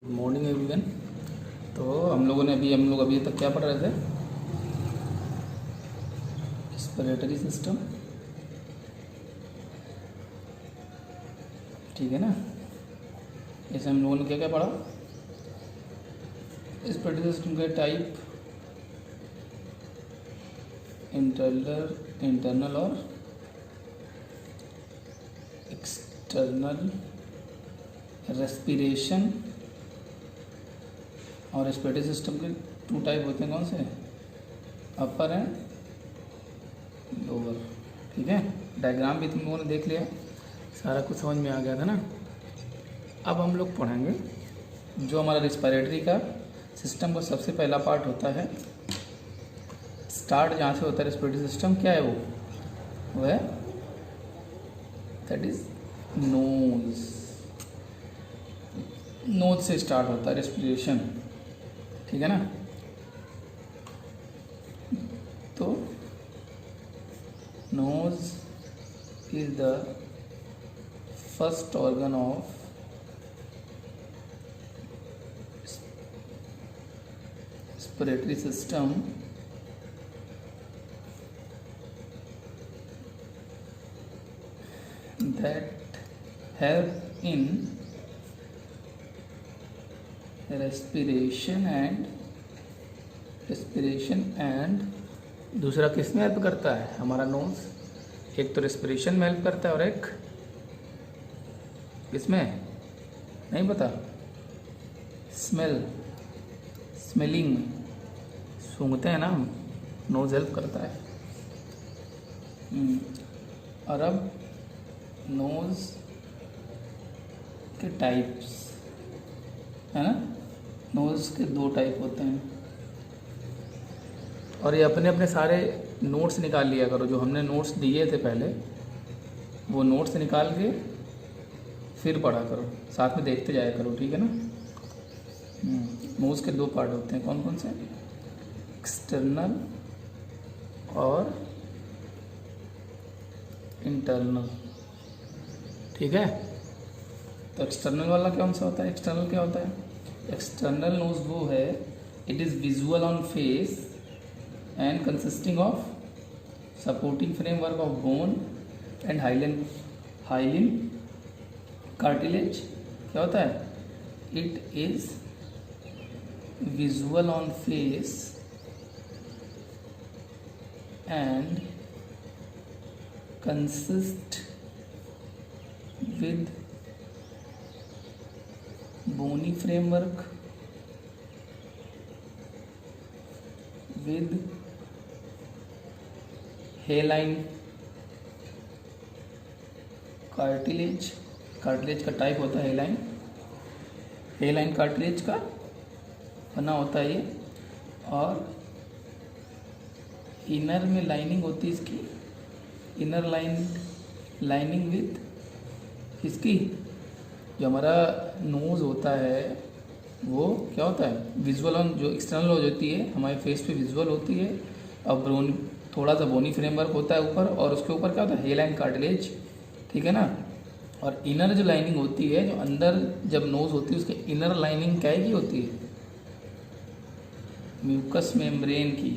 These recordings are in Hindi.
Morning everyone. तो हम लोग अभी तक क्या पढ़ रहे थे? रेस्पिरेटरी सिस्टम, ठीक है ना। इसमें हम लोगों ने क्या क्या पढ़ा? रेस्पिरेटरी सिस्टम के टाइप, इंटरनल और एक्सटर्नल रेस्पिरेशन। और रेस्पिरेटरी सिस्टम के 2 टाइप होते हैं, कौन से? अपर एंड लोअर, ठीक है। डायग्राम भी तुम लोगों ने देख लिया, सारा कुछ समझ में आ गया था ना। अब हम लोग पढ़ेंगे जो हमारा रेस्पिरेटरी का सिस्टम का सबसे पहला पार्ट होता है। स्टार्ट जहाँ से होता है रेस्पिरेटरी सिस्टम, क्या है वो है दैट इज नोज। नोज से स्टार्ट होता है रेस्पिरेशन, ठीक है ना। तो nose is the first organ of respiratory system that help in respiration and दूसरा किस में हेल्प करता है हमारा नोज? एक तो रेस्पिरेशन में हेल्प करता है और एक किसमें नहीं पता? स्मेलिंग में, सूंघते हैं ना हम, नोज हेल्प करता है। और अब नोज के टाइप्स है ना। नोज के 2 टाइप होते हैं, और ये अपने अपने सारे नोट्स निकाल लिया करो। जो हमने नोट्स दिए थे पहले, वो नोट्स निकाल के फिर पढ़ा करो, साथ में देखते जाया करो, ठीक है ना। नोज के 2 पार्ट होते हैं, कौन कौन से? एक्सटर्नल और इंटरनल, ठीक है। तो एक्सटर्नल वाला कौन सा होता है? एक्सटर्नल क्या होता है? एक्सटर्नल नोज वो है, it is visual on face and consisting of supporting framework of bone and hyaline cartilage. क्या होता है? It is visual on face and consist with bony framework, with hairline cartilage। Cartilage का टाइप होता है हेलाइन कार्टिलेज का बना होता है ये। और इनर में लाइनिंग होती है इसकी, इनर लाइनिंग विथ इसकी। जो हमारा नोज़ होता है वो क्या होता है? विजुअल ऑन, जो एक्सटर्नल नोज होती है हमारे फेस पे विजुअल होती है, और थोड़ा सा बोनी फ्रेमवर्क होता है ऊपर, और उसके ऊपर क्या होता है? हेलाइन कार्टिलेज, ठीक है ना। और इनर जो लाइनिंग होती है, जो अंदर जब नोज़ होती है उसके इनर लाइनिंग क्या की होती है? म्यूकस मेम्ब्रेन की।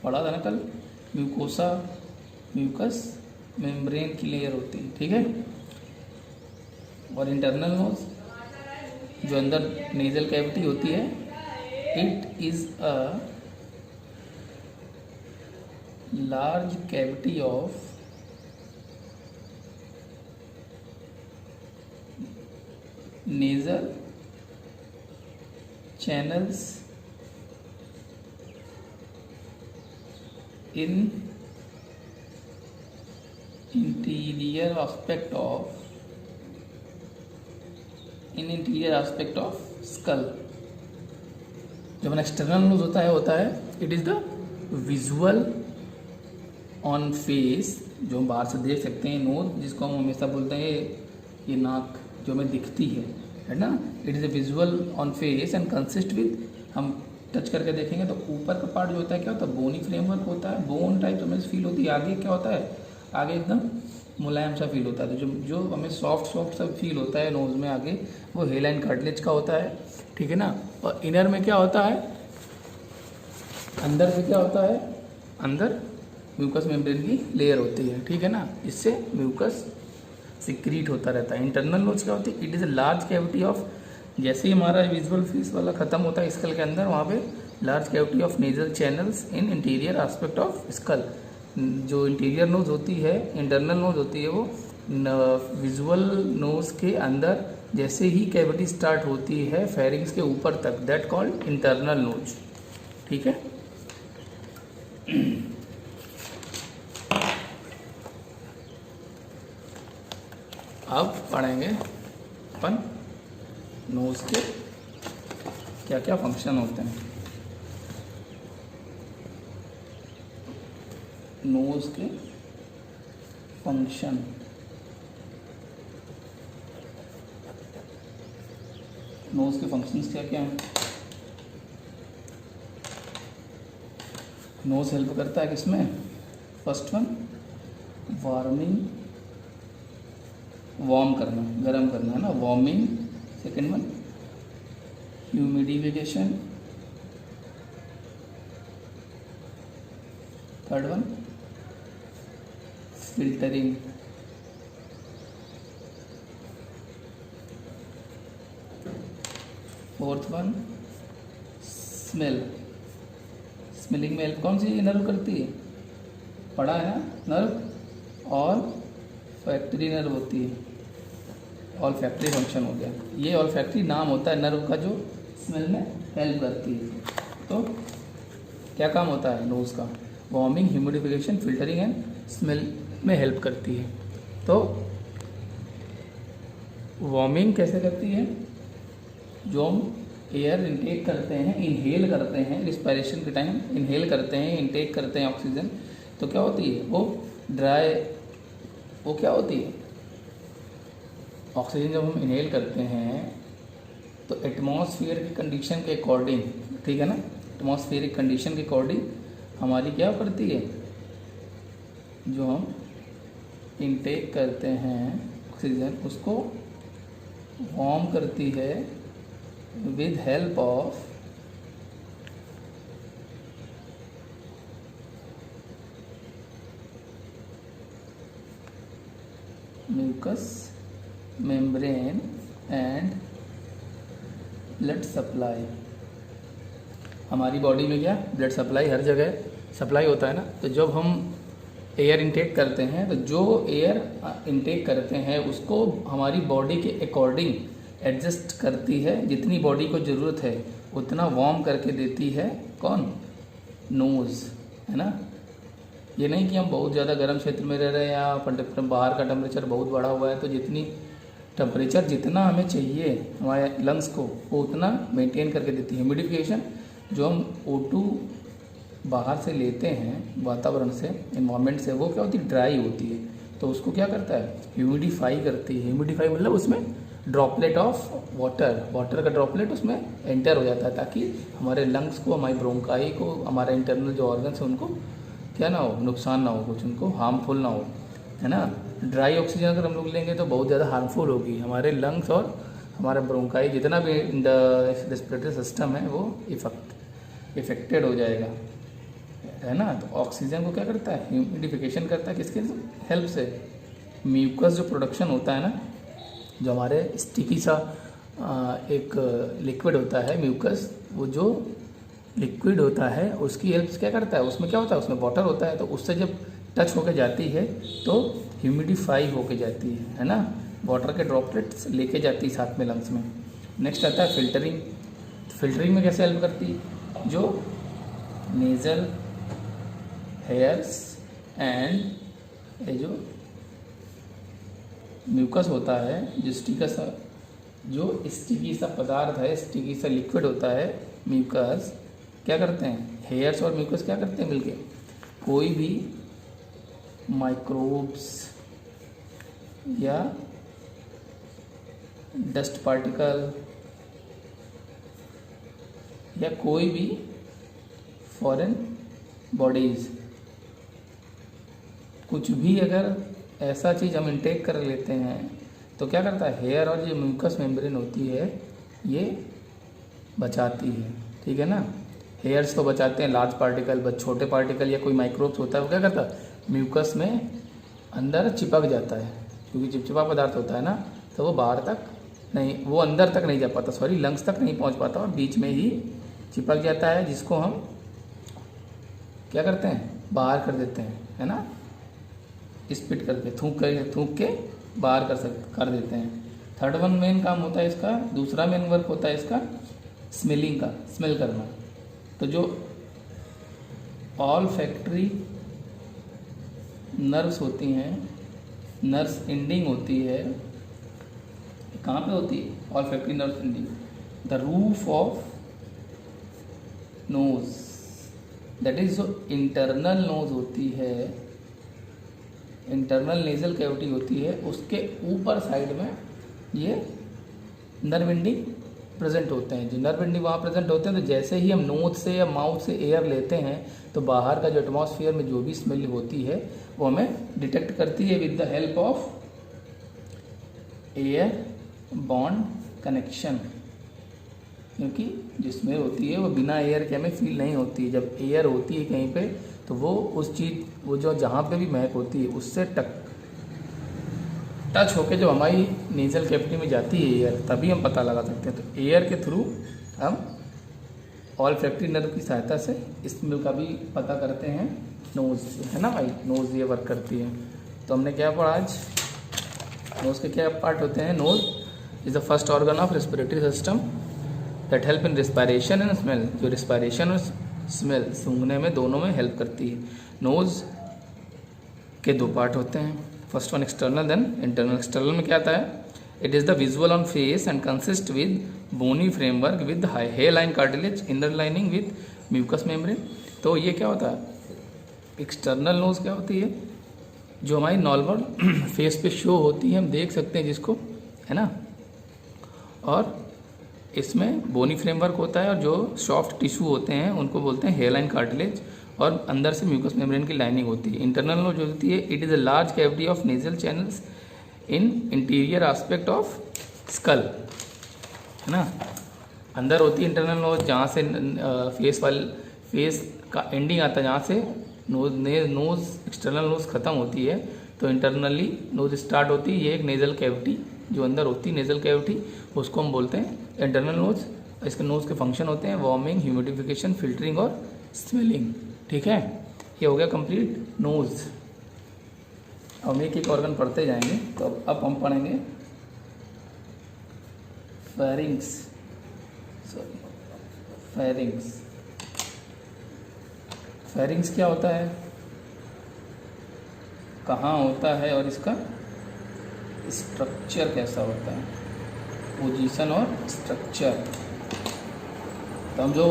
पढ़ा था ना कल, म्यूकोसा म्यूकस मेम्ब्रेन की लेयर होती है, ठीक है। और इंटरनल नोज जो अंदर नेजल कैविटी होती है, it is a large cavity of nasal channels in interior aspect of skull. जब अपना एक्सटर्नल नोज होता है it is the visual on face, जो हम बाहर से देख सकते हैं नोज, जिसको हम हमेशा बोलते हैं ये नाक जो हमें दिखती है ना। It is a visual on face and consist with, हम टच करके देखेंगे तो ऊपर का पार्ट जो होता है क्या होता है? बोनी फ्रेमवर्क होता है, बोन टाइप हमें फील होती है। आगे क्या होता है? आगे एकदम मुलायम सा फील होता है। तो जो जो हमें सॉफ्ट सॉफ्ट सा फील होता है नोज़ में आगे, वो हेलाइन कार्टिलेज का होता है, ठीक है ना। और इनर में क्या होता है, अंदर से क्या होता है, अंदर म्यूकस मेम्ब्रेन की लेयर होती है, ठीक है ना। इससे म्यूकस सिक्रीट होता रहता है। इंटरनल नोज क्या होती है, it is a large cavity of, जैसे ही हमारा विजुअल फीस वाला खत्म होता है स्कल के अंदर, वहाँ पे large cavity of nasal channels in interior aspect of skull. जो इंटीरियर नोज होती है, इंटरनल नोज होती है, वो विजुअल नोज के अंदर जैसे ही कैविटी स्टार्ट होती है फेरिंग्स के ऊपर तक, दैट कॉल्ड इंटरनल नोज, ठीक है। अब पढ़ेंगे अपन नोज के क्या क्या फंक्शन होते हैं। नोज के फंक्शन, नोज के फंक्शंस क्या क्या हैं। नोज हेल्प करता है किसमें, फर्स्ट वन वार्मिंग, वार्म करना, गर्म करना है ना, warming. Second one humidification. Third one filtering. Fourth one smell. Smelling में हेल्प कौन सी नर्व करती है, पढ़ा है ना, नर्व और फैक्ट्री नर्व होती है। ऑल फैक्ट्री फंक्शन हो गया, ये ऑल फैक्ट्री नाम होता है नर्व का जो स्मेल में हेल्प करती है। तो क्या काम होता है नोज़ का, warming, humidification, filtering and smell में हेल्प करती है। तो वार्मिंग कैसे करती है, जो हम एयर इनटेक करते हैं, इनहेल करते हैं, रिस्पायरेशन के टाइम इनहेल करते हैं, इनटेक करते हैं ऑक्सीजन, तो क्या होती है, वो ड्राई, वो क्या होती है, ऑक्सीजन जब हम इनहेल करते हैं तो एटमॉस्फेयर की कंडीशन के अकॉर्डिंग, ठीक है ना, एटमॉस्फेयरिक कंडीशन के अकॉर्डिंग हमारी क्या करती है, जो हम इनटेक करते हैं ऑक्सीजन, उसको वार्म करती है with help of mucous membrane and blood supply. हमारी बॉडी में क्या, ब्लड सप्लाई हर जगह सप्लाई होता है ना। तो जब हम एयर इनटेक करते हैं, तो जो एयर इनटेक करते हैं उसको हमारी बॉडी के अकॉर्डिंग एडजस्ट करती है, जितनी बॉडी को ज़रूरत है उतना वार्म करके देती है, कौन, नोज़, है ना। ये नहीं कि हम बहुत ज़्यादा गर्म क्षेत्र में रह रहे हैं या बाहर का टेम्परेचर बहुत बढ़ा हुआ है, तो जितनी टेम्परेचर जितना हमें चाहिए हमारे लंग्स को, वो उतना मेंटेन करके देती है। ह्यूमिडिफिकेशन, जो हम O2 बाहर से लेते हैं वातावरण से, इन्वायरमेंट से, वो क्या होती है, ड्राई होती है, तो उसको क्या करता है, ह्यूमिडिफाई करती है। ह्यूमिडिफाई मतलब उसमें ड्रॉपलेट ऑफ वाटर का ड्रॉपलेट उसमें एंटर हो जाता है, ताकि हमारे लंग्स को, हमारी ब्रोंकाई को, हमारे इंटरनल जो ऑर्गन्स हैं उनको क्या ना हो, नुकसान ना हो, कुछ उनको हार्मफुल ना हो, है ना। ड्राई ऑक्सीजन अगर हम लोग लेंगे तो बहुत ज़्यादा हार्मफुल होगी, हमारे लंग्स और हमारा ब्रोंकाई, जितना भी रेस्पिरेटरी सिस्टम है वो इफेक्टेड हो जाएगा, है ना। तो ऑक्सीजन को क्या करता है, ह्यूमिडिफिकेशन करता है, किसके हेल्प से, म्यूकस जो प्रोडक्शन होता है ना, जो हमारे स्टिकी सा एक लिक्विड होता है म्यूकस, वो जो लिक्विड होता है उसकी हेल्प से क्या करता है, उसमें क्या होता है, उसमें वाटर होता है, तो उससे जब टच होके जाती है तो ह्यूमिडिफाई होके जाती है ना, वाटर के ड्रॉपलेट्स लेके जाती है साथ में लंग्स में। नेक्स्ट आता है फिल्टरिंग। फिल्टरिंग में कैसे हेल्प करती है, जो नेज़ल हेयर्स एंड ये जो म्यूकस होता है, जो स्टिकी सा पदार्थ है, स्टिकी सा लिक्विड होता है म्यूकस, क्या करते हैं, हेयर्स और म्यूकस क्या करते हैं मिलके, कोई भी माइक्रोब्स या डस्ट पार्टिकल या कोई भी फॉरेन बॉडीज, कुछ भी अगर ऐसा चीज़ हम इनटेक कर लेते हैं तो क्या करता है, हेयर और जो म्यूकस मेम्ब्रेन होती है ये बचाती है, ठीक है ना। हेयर्स तो बचाते हैं लार्ज पार्टिकल, बट छोटे पार्टिकल या कोई माइक्रोब्स होता है वो क्या करता है, म्यूकस में अंदर चिपक जाता है, क्योंकि चिपचिपा पदार्थ होता है ना, तो वो बाहर तक नहीं, वो अंदर तक नहीं जा पाता, सॉरी लंग्स तक नहीं पहुंच पाता और बीच में ही चिपक जाता है, जिसको हम क्या करते हैं, बाहर कर देते हैं, है ना, स्पिट करके थूक के बाहर कर देते हैं। थर्ड वन मेन काम होता है इसका, दूसरा मेन वर्क होता है इसका स्मेलिंग का, स्मेल करना। तो जो ऑल फैक्ट्री नर्व्स होती हैं, नर्व्स एंडिंग होती है, कहाँ पे होती है all factory nerves ending, the roof of nose, that is जो इंटरनल नोज होती है, इंटरनल नेजल कैविटी होती है, उसके ऊपर साइड में ये नर्व एंडिंग प्रेजेंट होते हैं। जो नर्व एंडिंग वहाँ प्रेजेंट होते हैं, तो जैसे ही हम नोज से या माउथ से एयर लेते हैं तो बाहर का जो एटमॉस्फेयर में जो भी स्मेल होती है वो हमें डिटेक्ट करती है with the help of air bond connection, क्योंकि जो स्मेल होती है वो बिना एयर के हमें फील नहीं होती। जब एयर होती है कहीं पे तो वो उस चीज़, वो जो जहाँ पे भी महक होती है उससे टच होके जो हमारी नेजल कैविटी में जाती है एयर, तभी हम पता लगा सकते हैं। तो एयर के थ्रू हम ऑल फैक्ट्री नर्व की सहायता से स्मेल का भी पता करते हैं नोज से, है ना भाई, नोज ये वर्क करती है। तो हमने क्या पढ़ा आज, नोज के क्या पार्ट होते हैं। Knows is the first organ of respiratory system that help in respiration and smell, जो रिस्पायरेशन और स्मेल सूंघने में दोनों में हेल्प करती है। नोज के दो पार्ट होते हैं, first one external then internal. External में क्या आता है, it is the visual on face and consist with bony framework with hair line cartilage, inner lining with mucous membrane. तो ये क्या होता है, एक्सटर्नल नोज क्या होती है, जो हमारी नॉर्मल फेस पे शो होती है, हम देख सकते हैं जिसको, है ना, और इसमें बोनी फ्रेमवर्क होता है और जो सॉफ्ट टिश्यू होते हैं उनको बोलते हैं हेयर लाइन कार्टिलेज, और अंदर से म्यूकस मेम्ब्रेन की लाइनिंग होती है। इंटरनल नोज जो होती है, it is a large cavity of nasal channels in interior aspect of skull, है ना, अंदर होती है इंटरनल नोज, जहाँ से फेस का एंडिंग आता है, जहाँ से नोज एक्सटर्नल नोज खत्म होती है, तो इंटरनली नोज स्टार्ट होती है। ये एक नेजल कैविटी जो अंदर होती है, नेजल कैविटी, उसको हम बोलते हैं इंटरनल नोज। इसके नोज के फंक्शन होते हैं वार्मिंग, ह्यूमिडिफिकेशन, फिल्टरिंग और स्मेलिंग, ठीक है। ये हो गया कंप्लीट नोज। अब एक एक ऑर्गन पढ़ते जाएंगे। तो अब हम पढ़ेंगे फेरिंग्स, सॉरी फेरिंग्स। फेरिंग्स क्या होता है, कहाँ होता है और इसका स्ट्रक्चर कैसा होता है, पोजीशन और स्ट्रक्चर। तो हम जो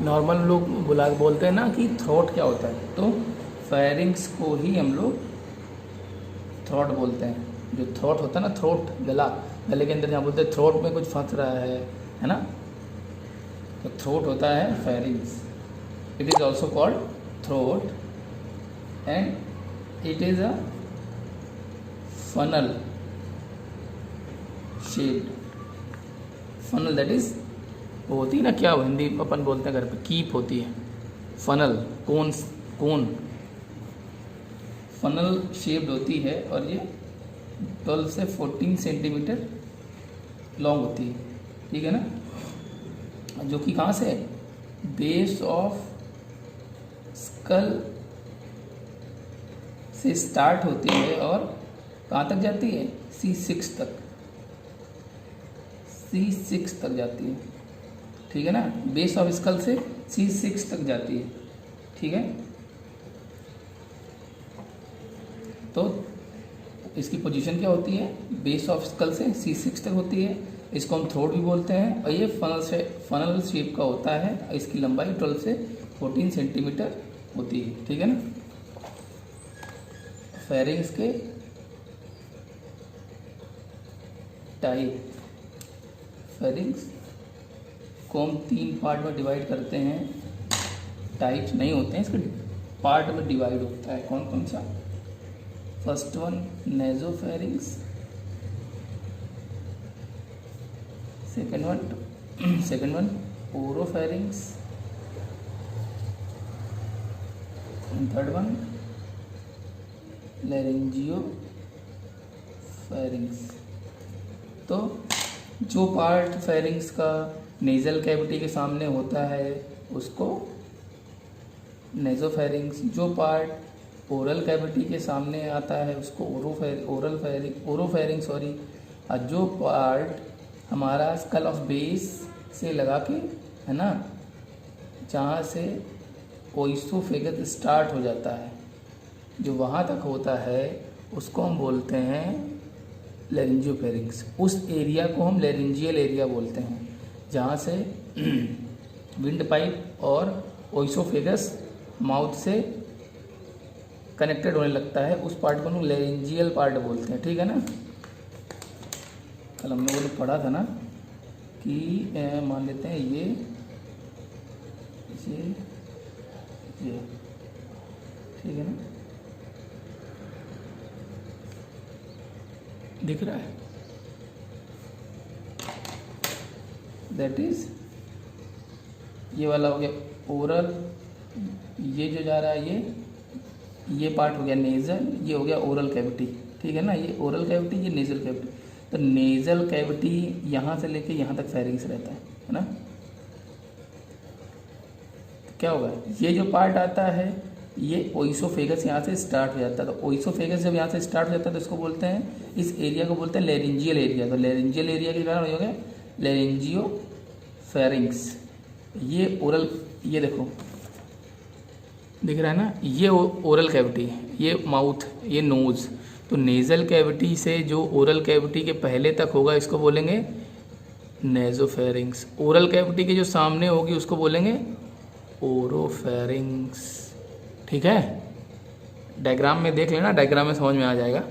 नॉर्मल लोग बोलते हैं ना कि थ्रोट क्या होता है, तो फेरिंग्स को ही हम लोग थ्रोट बोलते हैं। जो थ्रोट होता है ना, थ्रोट गला, गले के अंदर जहाँ बोलते हैं थ्रोट में कुछ फंस रहा है ना, तो थ्रोट होता है pharynx. It is also called throat and it is a funnel shaped, funnel that is, वो होती है ना, क्या हिंदी अपन बोलते हैं घर पे, कीप होती है, फनल, कोन फनल शेप्ड होती है, और ये 12 से 14 सेंटीमीटर लॉन्ग होती है, ठीक है ना, जो कि कहाँ से, बेस ऑफ स्कल से स्टार्ट होती है और कहाँ तक जाती है, C6 तक, C6 तक जाती है, ठीक है ना, बेस ऑफ स्कल से C6 तक जाती है, ठीक है। तो इसकी पोजीशन क्या होती है, बेस ऑफ स्कल से C6 तक होती है, इसको हम थ्रोट भी बोलते हैं, और ये फनल शेप का होता है, इसकी लंबाई 12 से 14 सेंटीमीटर होती है, ठीक है ना। फेरिंग्स के टाइप, फेरिंग्स को हम 3 पार्ट में डिवाइड करते हैं, टाइप्स नहीं होते हैं, इसके पार्ट में डिवाइड होता है। कौन कौन सा, first one nasopharynx, second one oropharynx, third one laryngopharynx. तो जो पार्ट फेरिंग्स का नेजल कैविटी के सामने होता है उसको नेजोफेरिंग्स, जो पार्ट ओरल कैविटी के सामने आता है उसको ओरोफेरिंग्स और जो पार्ट हमारा स्कल ऑफ बेस से लगा के, है ना, जहाँ से ओइसोफेगस स्टार्ट हो जाता है, जो वहाँ तक होता है उसको हम बोलते हैं लैरिंजियोफेरिंग्स। उस एरिया को हम लैरिंजियल एरिया बोलते हैं, जहाँ से विंड पाइप और ओइसोफेगस माउथ से कनेक्टेड होने लगता है, उस पार्ट को हम लैरिंजियल पार्ट बोलते हैं। ठीक है ना। कल हम लोगों ने पढ़ा था ना कि मान लेते हैं ये ठीक है ना, दिख रहा है, दैट इज ये वाला हो गया ओरल, ये जो जा रहा है ये पार्ट हो गया नेजल, ये हो गया ओरल कैविटी। ठीक है ना, ये ओरल कैविटी, ये नेजल कैविटी। तो नेजल कैविटी यहाँ से लेके यहाँ तक फेरिंग्स रहता है ना। तो क्या होगा, ये जो पार्ट आता है ये ओइसोफेगस यहाँ से स्टार्ट हो जाता है। तो ओइसोफेगस जब यहाँ से स्टार्ट हो जाता है तो इसको बोलते हैं, इस एरिया को बोलते हैं लैरिंजियल एरिया। तो लैरिंजियल एरिया के कारण हो गया लैरिंजियोफेरिंग्स। ये ओरल, ये देखो दिख रहा है ना, ये ओरल कैविटी, ये माउथ, ये नोज़। तो नेज़ल कैविटी से जो ओरल कैविटी के पहले तक होगा इसको बोलेंगे नेज़ोफेरिंग्स। ओरल कैविटी के जो सामने होगी उसको बोलेंगे ओरोफेरिंग्स। ठीक है, डायग्राम में देख लेना, डायग्राम में समझ में आ जाएगा।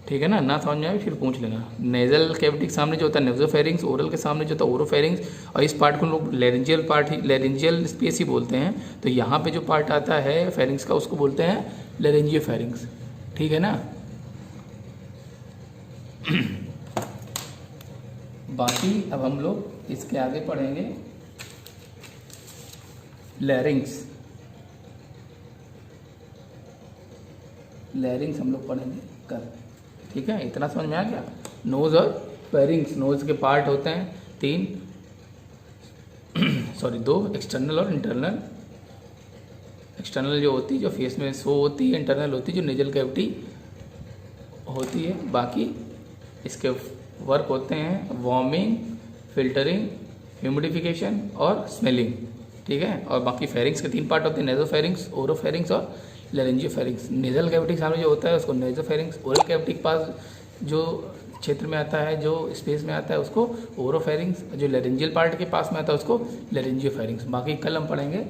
ठीक है ना, ना समझ में आए फिर पूछ लेना। नेजल कैविटी के सामने जो होता है नेज़ोफेरिंग्स, ओरल के सामने जो होता है ओरोफेरिंग्स, और इस पार्ट को लोग लैरिंजियल पार्ट ही, लैरिंजियल स्पेस ही बोलते हैं। तो यहाँ पे जो पार्ट आता है फेरिंग्स का उसको बोलते हैं लैरिंजियोफेरिंग्स। ठीक है ना। बाकी अब हम लोग इसके आगे पढ़ेंगे लैरिंग्स। लैरिंग्स हम लोग पढ़ेंगे कल। ठीक है, इतना समझ में आ गया। नोज़ और फेरिंग्स, नोज़ के पार्ट होते हैं 3 2, एक्सटर्नल और इंटरनल। एक्सटर्नल जो होती है जो फेस में शो होती है, इंटरनल होती है जो नेजल कैविटी होती है। बाकी इसके वर्क होते हैं वार्मिंग, फिल्टरिंग, ह्यूमिडिफिकेशन और स्मेलिंग। ठीक है, और बाकी फेरिंग्स के 3 पार्ट होते हैं, नेज़ोफेरिंग्स, ओरोफेरिंग्स और लैरिंजियोफेरिंग्स। नेजल कैविटी के सामने जो होता है उसको नेज़ोफेरिंग्स, ओरल कैविटी के पास जो क्षेत्र में आता है, जो स्पेस में आता है उसको ओरोफेरिंग्स, जो लैरिंजियल पार्ट के पास में आता है उसको लैरिंजियोफेरिंग्स। बाकी कल हम पढ़ेंगे